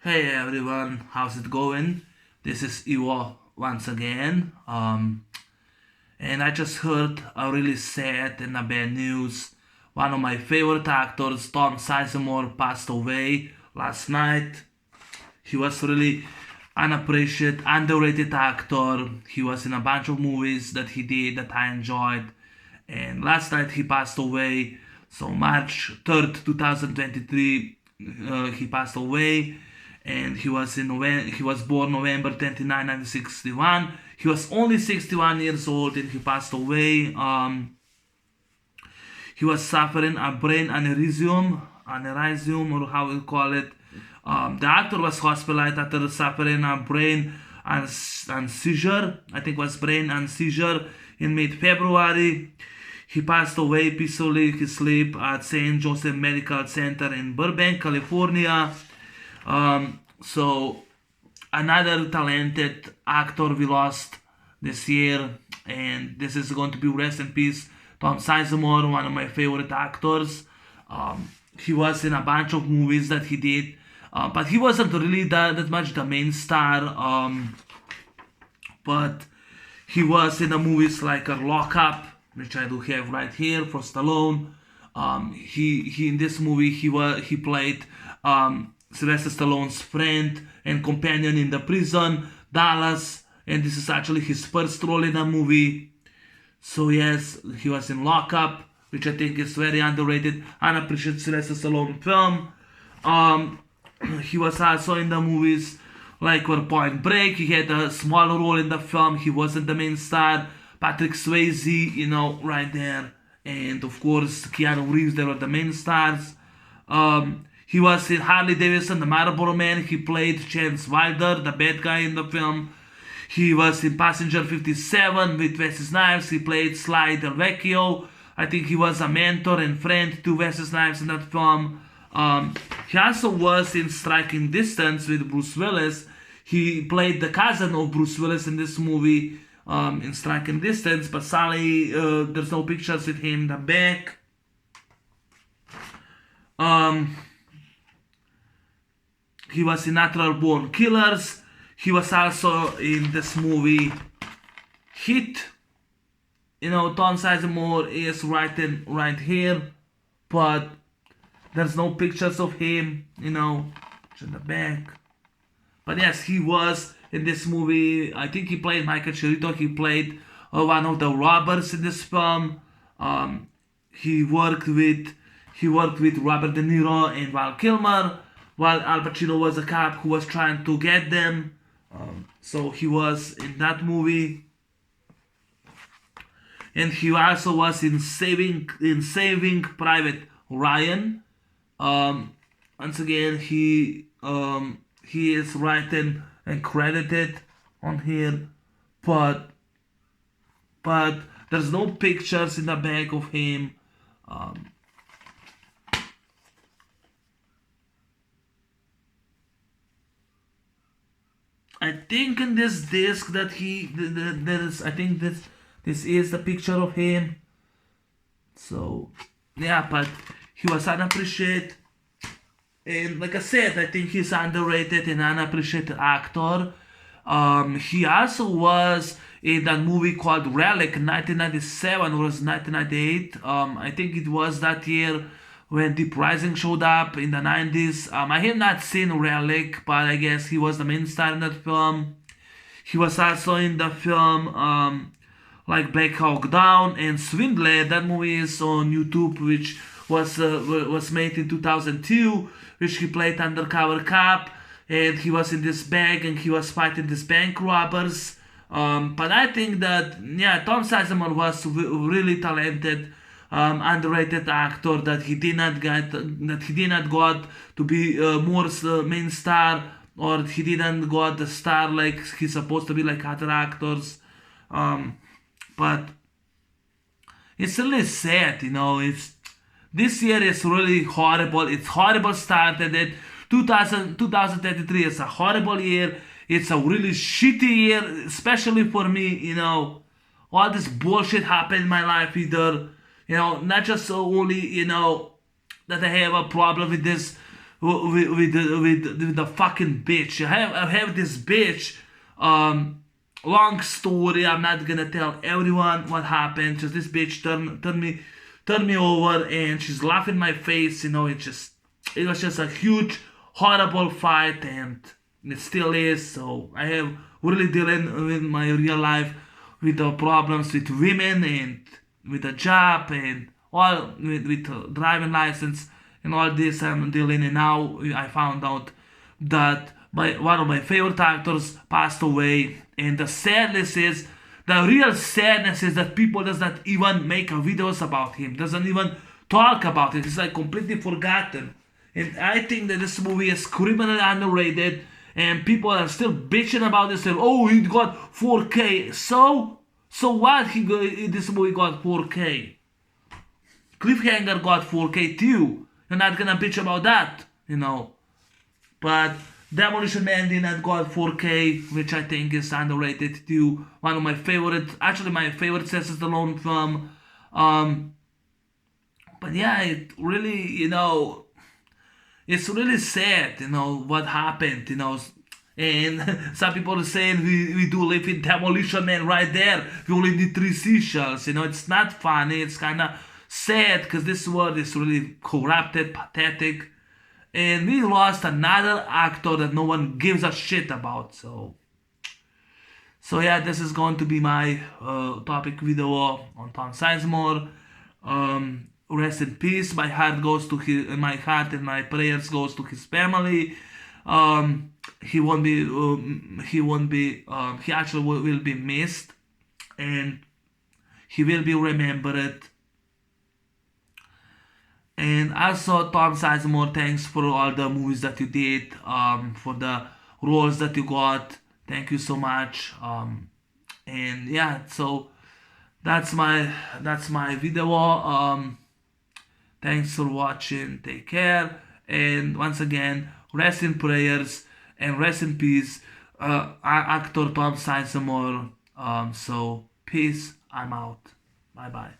Hey everyone, how's it going? This is Iwo once again. And I just heard a really sad and a bad news. One of my favorite actors, Tom Sizemore, passed away last night. He was really unappreciated, underrated actor. He was in a bunch of movies that he did that I enjoyed. And last night he passed away. So March 3rd, 2023, he passed away. And he was born November 29, 1961. He was only 61 years old and he passed away. He was suffering a brain aneurysm, or how we call it. The actor was hospitalized after suffering a brain and seizure. I think it was brain and seizure in mid-February. He passed away peacefully in his sleep at St. Joseph Medical Center in Burbank, California. So another talented actor we lost this year, and this is going to be rest in peace. Tom Sizemore, one of my favorite actors. He was in a bunch of movies that he did, but he wasn't really that much the main star. But he was in the movies like a Lock Up, which I do have right here for Stallone. He in this movie he played Sylvester Stallone's friend and companion in the prison, Dallas, and this is actually his first role in a movie. So yes, he was in Lock Up, which I think is very underrated, unappreciated Sylvester Stallone film. He was also in the movies like Point Break. He had a small role in the film. He wasn't the main star. Patrick Swayze, right there, and of course Keanu Reeves. They were the main stars. He was in Harley Davidson, the Marlboro Man. He played Chance Wilder, the bad guy in the film. He was in Passenger 57 with Wesley Snipes. He played Sly Del Vecchio. I think he was a mentor and friend to Wesley Snipes in that film. He also was in Striking Distance with Bruce Willis. He played the cousin of Bruce Willis in this movie, in Striking Distance. But sadly, there's no pictures with him in the back. He was in Natural Born Killers. He was also in this movie Hit. Tom Sizemore is right here, but there's no pictures of him, in the back. But yes, he was in this movie. I think he played Michael Chirito. He played one of the robbers in this film. He worked with Robert De Niro and Val Kilmer, while Al Pacino was a cop who was trying to get them. So he was in that movie, and he also was in Saving Private Ryan. Once again, he is written and credited on here, but there's no pictures in the back of him. I think in this disc that there is, I think this is the picture of him. So yeah, but he was unappreciated, and like I said, I think he's underrated and unappreciated actor. He also was in that movie called Relic, 1997 or was 1998. I think it was that year when Deep Rising showed up in the 90s. I have not seen Relic, but I guess he was the main star in that film. He was also in the film like Black Hawk Down and Swindler. That movie is on YouTube, which was made in 2002, which he played undercover cop, and he was in this bank and he was fighting these bank robbers. But I think that Tom Sizemore was really talented, underrated actor that he did not got to be more main star, or he didn't got the star like he's supposed to be like other actors. But it's really sad, it's this year is really horrible. It's horrible start, and then 2023 is a horrible year. It's a really shitty year, especially for me. All this bullshit happened in my life. Either not just only that I have a problem with this with the fucking bitch. I have this bitch. Long story. I'm not gonna tell everyone what happened. Just this bitch turned me over, and she's laughing in my face. It was just a huge, horrible fight, and it still is. So I have really dealing with my real life with the problems with women and with a job and all with driving license and all this I'm dealing. And now I found out that one of my favorite actors passed away, and the real sadness is that people does not even make videos about him, doesn't even talk about it. It's like completely forgotten. And I think that this movie is criminally underrated, and people are still bitching about this. And, oh, he got 4K. So what? This movie got 4K. Cliffhanger got 4K too. You're not gonna bitch about that, But Demolition Man did not got 4K, which I think is underrated too. One of my favorite, actually my favorite Sylvester Stallone film. But yeah, it really, it's really sad, what happened, And some people are saying we do live in Demolition Man right there. We only need 3 seashells, It's not funny. It's kind of sad because this world is really corrupted, pathetic. And we lost another actor that no one gives a shit about. So yeah, this is going to be my topic video on Tom Sizemore. Rest in peace. My heart and my prayers goes to his family. He actually will be missed, and he will be remembered. And also, Tom Sizemore, thanks for all the movies that you did, for the roles that you got. Thank you so much. And yeah, so that's my video. Thanks for watching. Take care. And once again, rest in prayers and rest in peace, actor Tom Sizemore. So peace. I'm out. Bye bye.